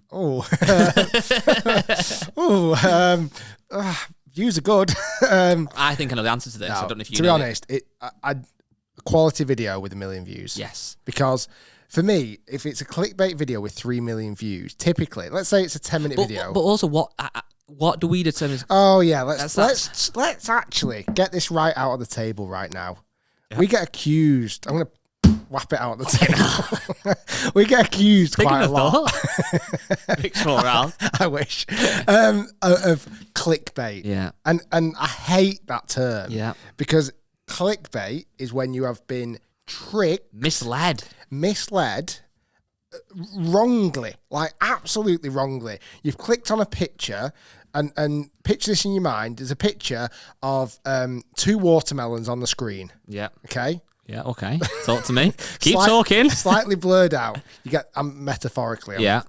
Views are good. I think I know the answer to this. I don't know if you know. To be honest, a quality video with 1 million views. Yes. Because for me, if it's a clickbait video with 3 million views, typically, let's say it's a 10-minute video. But also, what do we determine? Oh yeah, let's actually get this right out of the table right now. Yep. We get accused. I'm gonna whap it out of the table. We get accused quite a lot. Mixed morale. I wish of clickbait. Yeah, and I hate that term. Yeah, because clickbait is when you have been tricked, misled wrongly, like absolutely wrongly. You've clicked on a picture and picture this in your mind. There's a picture of 2 watermelons on the screen. Yeah. Okay. Yeah. Okay. Talk to me. Keep talking. Slightly blurred out. You get metaphorically. Yeah.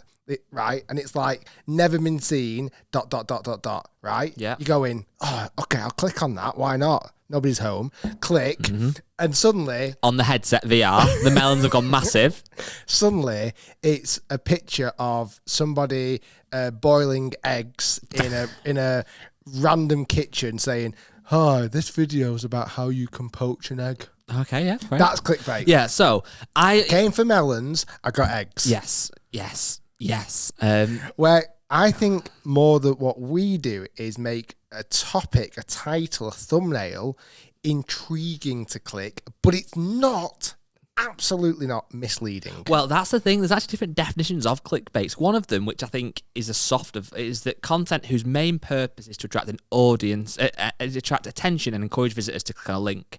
Right. And it's like never been seen. ... Right. Yeah. You go in. Oh, okay. I'll click on that. Why not? Nobody's home. Click. Mm-hmm. And suddenly, on the headset VR, the melons have gone massive. Suddenly, it's a picture of somebody boiling eggs in a random kitchen, saying, "Hi, this video is about how you can poach an egg." Okay, yeah, great. That's clickbait. Yeah, so I came for melons. I got eggs. Yes. Where I think more that what we do is make a topic, a title, a thumbnail intriguing to click, but it's not, absolutely not misleading. Well, that's the thing. There's actually different definitions of clickbaits. One of them, which I think is is that content whose main purpose is to attract an audience, attract attention and encourage visitors to click on a link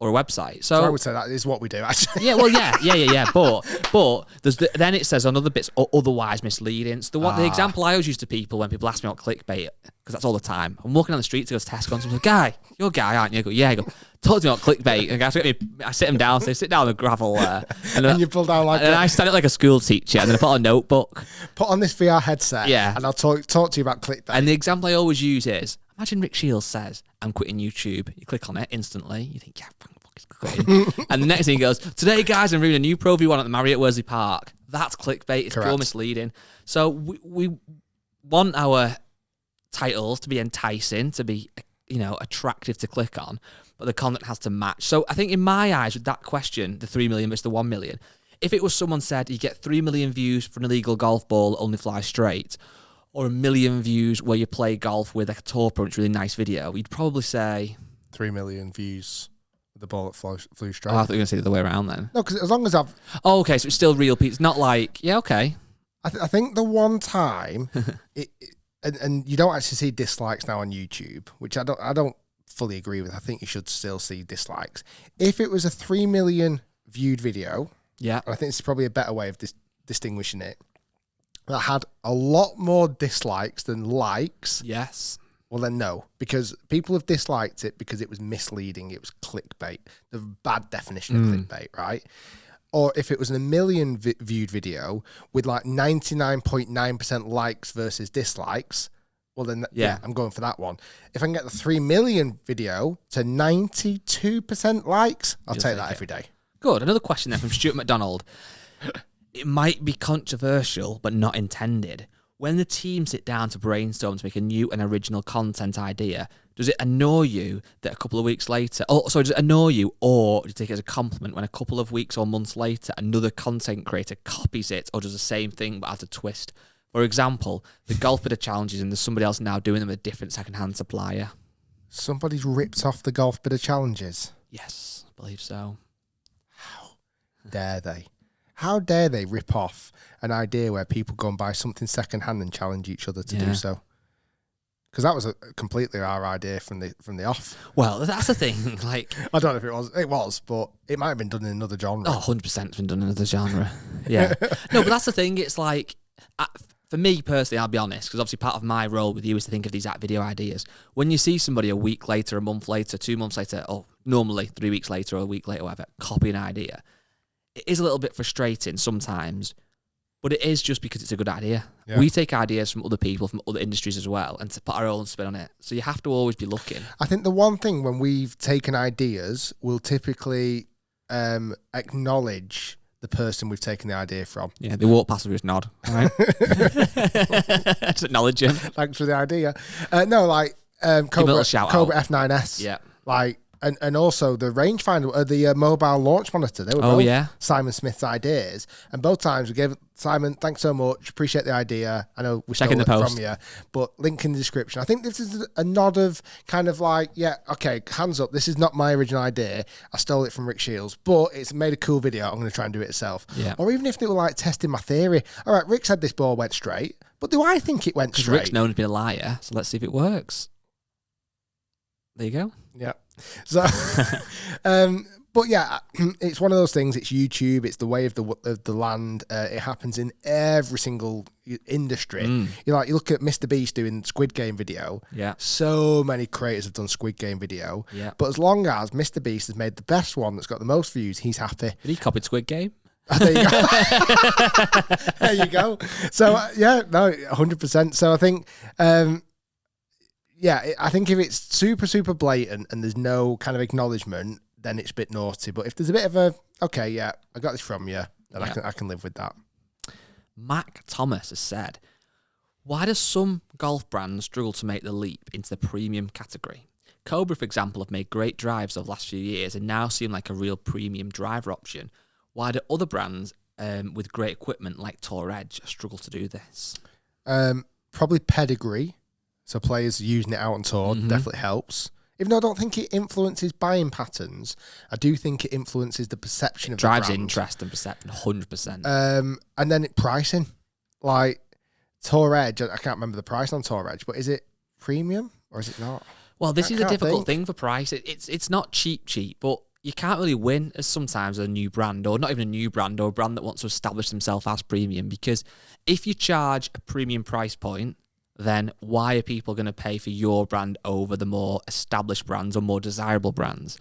or a website. So I would say that is what we do, actually. Yeah, well, yeah. But there's then it says on other bits, otherwise misleading. So the example I always use to people when people ask me about clickbait, because that's all the time. I'm walking down the street to go to Tesco and someone's like, you're a guy, aren't you? I go, yeah. I go, talk to me about clickbait. And I sit them down, so sit down on the gravel. And you pull down like and I stand it like a school teacher, and then I put on a notebook. Put on this VR headset, yeah, and I'll talk to you about clickbait. And the example I always use is, imagine Rick Shiels says, I'm quitting YouTube. You click on it instantly. You think, yeah, quitting. And the next thing he goes, today, guys, I'm reading a new Pro V1 at the Marriott Worsley Park. That's clickbait. It's pure misleading. So we want our titles to be enticing, to be, attractive to click on, but the content has to match. So I think in my eyes, with that question, the 3 million versus the 1 million, if it was someone said you get 3 million views for an illegal golf ball that only flies straight, or 1 million views where you play golf with like a tour pro, it's a really nice video, you'd probably say 3 million views with the ball that flew straight. Oh, I thought you were going to say the other way around then. No, because as long as I've... Oh, okay, so it's still real people. It's not like, yeah, okay. I think the one time, and you don't actually see dislikes now on YouTube, which I don't fully agree with. I think you should still see dislikes. If it was a 3 million viewed video, yeah, and I think this is probably a better way of distinguishing it, that had a lot more dislikes than likes. Yes. Well, then no, because people have disliked it because it was misleading. It was clickbait, the bad definition of clickbait, right? Or if it was a 1 million viewed video with like 99.9% likes versus dislikes, well, then yeah, I'm going for that one. If I can get the 3 million video to 92% likes, I'll take that every day. Good. Another question there from Stuart McDonald. It might be controversial, but not intended. When the team sit down to brainstorm to make a new and original content idea, does it annoy you that a couple of weeks later, does it annoy you, or do you take it as a compliment when a couple of weeks or months later, another content creator copies it or does the same thing but adds a twist? For example, the golf bit of challenges and there's somebody else now doing them with a different second-hand supplier. Somebody's ripped off the golf bit of challenges? Yes, I believe so. How dare they? How dare they rip off an idea where people go and buy something second-hand and challenge each other to do so? Because that was completely our idea from the off. Well, that's the thing. Like, I don't know if it was. It was, but it might have been done in another genre. Oh, 100% it's been done in another genre. Yeah. No, but that's the thing. It's like, for me personally, I'll be honest, because obviously part of my role with you is to think of these video ideas. When you see somebody a week later, a month later, 2 months later, or normally 3 weeks later or a week later, or whatever, copy an idea, it is a little bit frustrating sometimes, but it is just because it's a good idea. Yeah. We take ideas from other people, from other industries as well, and to put our own spin on it. So you have to always be looking. I think the one thing when we've taken ideas, we'll typically acknowledge the person we've taken the idea from. Yeah, they walk past and just nod. Right? Just acknowledge him. Thanks for the idea. No, like Cobra F9S. Yeah. Like, and also the rangefinder, the mobile launch monitor. They were both Simon Smith's ideas. And both times we gave Simon, thanks so much, appreciate the idea. I know we stole it from you, but link in the description. I think this is a nod of kind of like, yeah, okay, hands up. This is not my original idea. I stole it from Rick Shiels, but it's made a cool video. I'm going to try and do it myself. Yeah. Or even if they were like testing my theory. All right, Rick said this ball went straight, but do I think it went straight? Rick's known to be a liar, so let's see if it works. There you go. Yeah. So, but yeah, it's one of those things. It's YouTube. It's the way of the land. It happens in every single industry. You look at Mr. Beast doing Squid Game video. Yeah. So many creators have done Squid Game video. Yeah. But as long as Mr. Beast has made the best one that's got the most views, he's happy. Did he copied Squid Game? There you go. There you go. So yeah, no, 100%. So I think. Yeah, I think if it's super, super blatant and there's no kind of acknowledgement, then it's a bit naughty. But if there's a bit of a, okay, yeah, I got this from you, then I can live with that. Mac Thomas has said, why do some golf brands struggle to make the leap into the premium category? Cobra, for example, have made great drives over the last few years and now seem like a real premium driver option. Why do other brands with great equipment like Tour Edge struggle to do this? Probably pedigree. So players using it out on tour definitely helps. Even though I don't think it influences buying patterns, I do think it influences the perception of the brand. Drives interest and perception, 100%. And then pricing. Like Tour Edge, I can't remember the price on Tour Edge, but is it premium or is it not? Well, this is a difficult thing for price. It's not cheap, but you can't really win as sometimes a new brand, or not even a new brand, or a brand that wants to establish themselves as premium. Because if you charge a premium price point, then why are people going to pay for your brand over the more established brands or more desirable brands?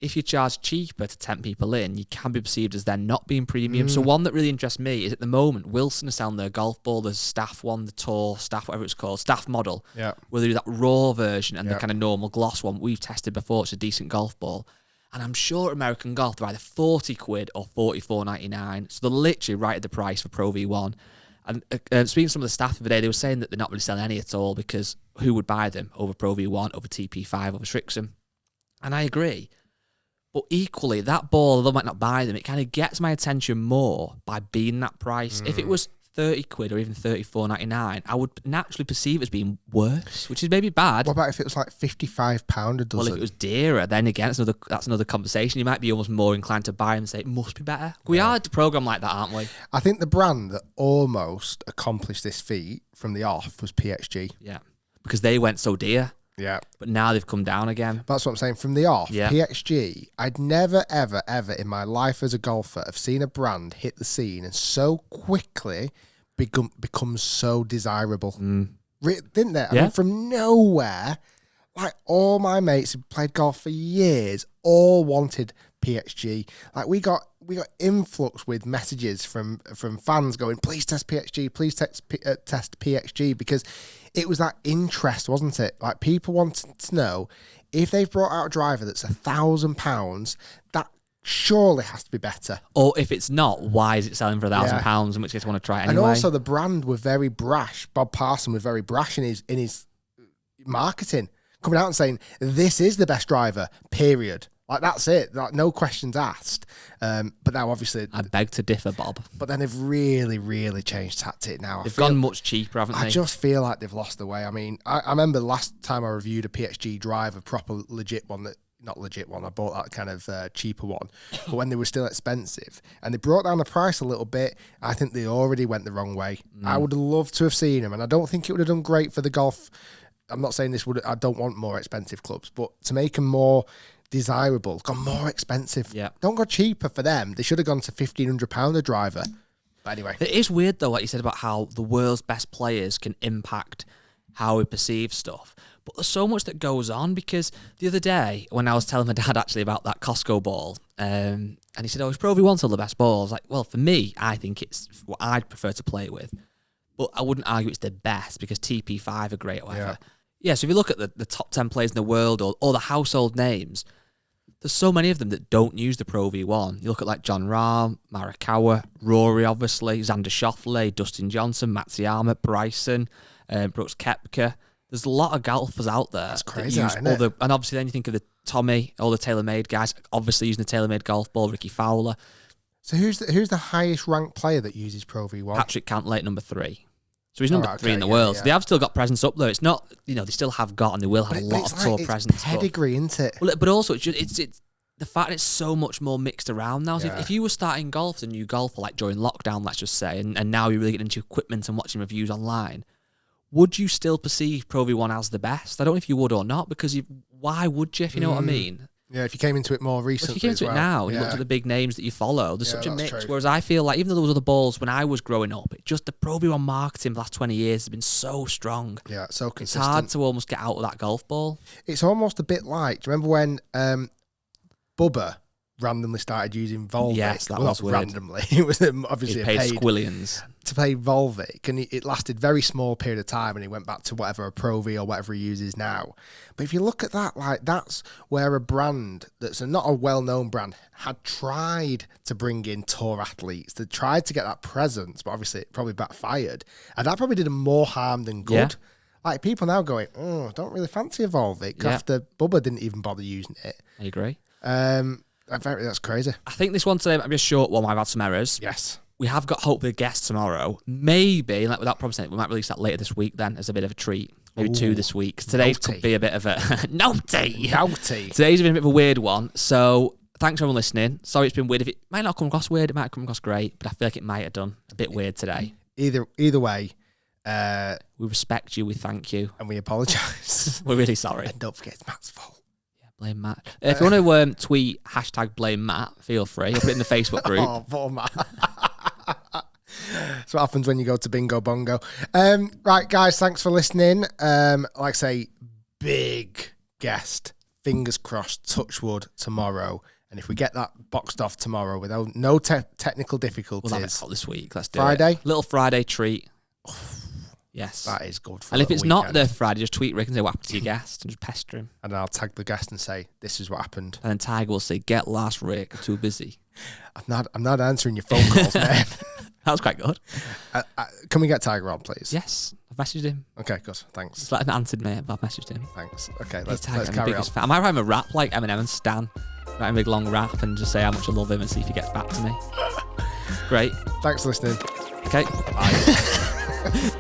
If you charge cheaper to tempt people in, you can be perceived as then not being premium. So one that really interests me is at the moment, Wilson is selling their golf ball, the staff one, the Tour, staff, whatever it's called, staff model, where they do that raw version and the kind of normal gloss one. We've tested before, it's a decent golf ball. And I'm sure American Golf, they're either 40 quid or $44.99. So they're literally right at the price for Pro V1. And speaking to some of the staff the other day, they were saying that they're not really selling any at all because who would buy them over Pro V1, over TP5, over Strixon? And I agree. But equally, that ball, although I might not buy them, it kind of gets my attention more by being that price. If it was 30 quid or even 34.99, I would naturally perceive it as being worse, which is maybe bad. What about if it was like £55 a dozen? Well, if it was dearer, then again, that's another conversation. You might be almost more inclined to buy and say it must be better. We are a program like that, aren't we? I think the brand that almost accomplished this feat from the off was PXG. Yeah, because they went so dear. Yeah. But now they've come down again. That's what I'm saying. From the off, PXG, I'd never, ever, ever in my life as a golfer have seen a brand hit the scene and so quickly become so desirable. Didn't they? I mean, from nowhere, like all my mates who played golf for years all wanted PXG. Like we got influx with messages from fans going, please test PXG, please test PXG, because it was that interest, wasn't it? Like people wanted to know if they've brought out a driver that's £1,000, that surely has to be better. Or if it's not, why is it selling for £1,000? In which case, I want to try it anyway. And also, the brand were very brash. Bob Parson was very brash in his marketing, coming out and saying this is the best driver. Period. Like that's it. Like no questions asked. But now, obviously, I beg to differ, Bob. But then they've really, really changed tactic now. They've gone much cheaper, haven't they? I just feel like they've lost the way. I mean, I remember the last time I reviewed a PXG driver, proper legit one not legit one. I bought that kind of cheaper one, but when they were still expensive, and they brought down the price a little bit. I think they already went the wrong way. I would have loved to have seen them, and I don't think it would have done great for the golf. I'm not saying I don't want more expensive clubs, but to make them more desirable, gone more expensive. Yeah. Don't go cheaper for them. They should have gone to £1,500 a driver. But anyway. It is weird, though, what you said about how the world's best players can impact how we perceive stuff. But there's so much that goes on, because the other day when I was telling my dad actually about that Costco ball, and he said, oh, it's Pro V1 still the best ball. I was like, well, for me, I think it's what I'd prefer to play with. But I wouldn't argue it's the best, because TP5 are great or whatever. Yeah, so if you look at the top 10 players in the world or the household names, there's so many of them that don't use the Pro V1. You look at like John Rahm, Morikawa, Rory, obviously, Xander Schauffele, Dustin Johnson, Matsuyama, Bryson, Brooks Koepka. There's a lot of golfers out there. That's crazy, that use isn't it? and obviously then you think of the Tommy, all the TaylorMade guys, obviously using the TaylorMade golf ball, Ricky Fowler. So who's the highest ranked player that uses Pro V1? Patrick Cantlay, number 3. So he's number 3 in the world. So they have still got presence up there. It's not, they still have got and they will have a lot of tour presence. Pedigree, isn't it? Well, but also it's the fact it's so much more mixed around now. So if you were starting golf as a new golfer, like during lockdown, let's just say, and now you're really getting into equipment and watching reviews online, would you still perceive Pro V1 as the best? I don't know if you would or not, because why would you, if you know what I mean? Yeah, if you came into it more recently. If you came into it now, you looked at the big names that you follow, there's such a mix. True. Whereas I feel like, even though there was other balls when I was growing up, the Pro V1 marketing for the last 20 years has been so strong. Yeah, so consistent. It's hard to almost get out of that golf ball. It's almost a bit like, do you remember when Bubba randomly started using Volvic? Yes, that was weird. Randomly. It was obviously he paid squillions to play Volvic, and it lasted very small period of time, and he went back to whatever, a Pro V or whatever he uses now. But if you look at that, like, that's where a brand that's not a well-known brand had tried to bring in tour athletes. They tried to get that presence, but obviously it probably backfired, and that probably did them more harm than good. Yeah. Like, people now going, I don't really fancy a Volvic after Bubba didn't even bother using it. I agree. That's crazy. I think this one today might be a short one. I've had some errors. Yes. We have got hopefully a guest tomorrow. Maybe, like without promising it, we might release that later this week then as a bit of a treat. Maybe 2 this week. Today's could be a bit of a naughty. Today's been a bit of a weird one. So thanks for everyone listening. Sorry it's been weird. If it might not come across weird, it might come across great, but I feel like it might have done a bit weird today. Either way, we respect you. We thank you. And we apologise. We're really sorry. And don't forget, it's Matt's fault. Blame Matt. If you want to tweet #blame Matt, feel free. I'll put it in the Facebook group. Oh, poor Matt. That's what happens when you go to Bingo Bongo. Right, guys, thanks for listening. Like I say, big guest. Fingers crossed, touch wood, tomorrow. And if we get that boxed off tomorrow without no technical difficulties. We'll have it out this week. Let's do Friday? It. Little Friday treat. Yes. That is good for And if it's not the Friday, just tweet Rick and say what happened to your guest and just pester him. And I'll tag the guest and say, this is what happened. And then Tiger will say, get lost, Rick. I'm too busy. I'm not answering your phone calls, man. That was quite good. Can we get Tiger on, please? Yes. I've messaged him. Okay, good. Thanks. He's not answered me, but I've messaged him. Thanks. Okay, let's carry on. Fan. I might write him a rap like Eminem and Stan. Write him a big long rap and just say how much I love him and see if he gets back to me. Great. Thanks for listening. Okay, bye.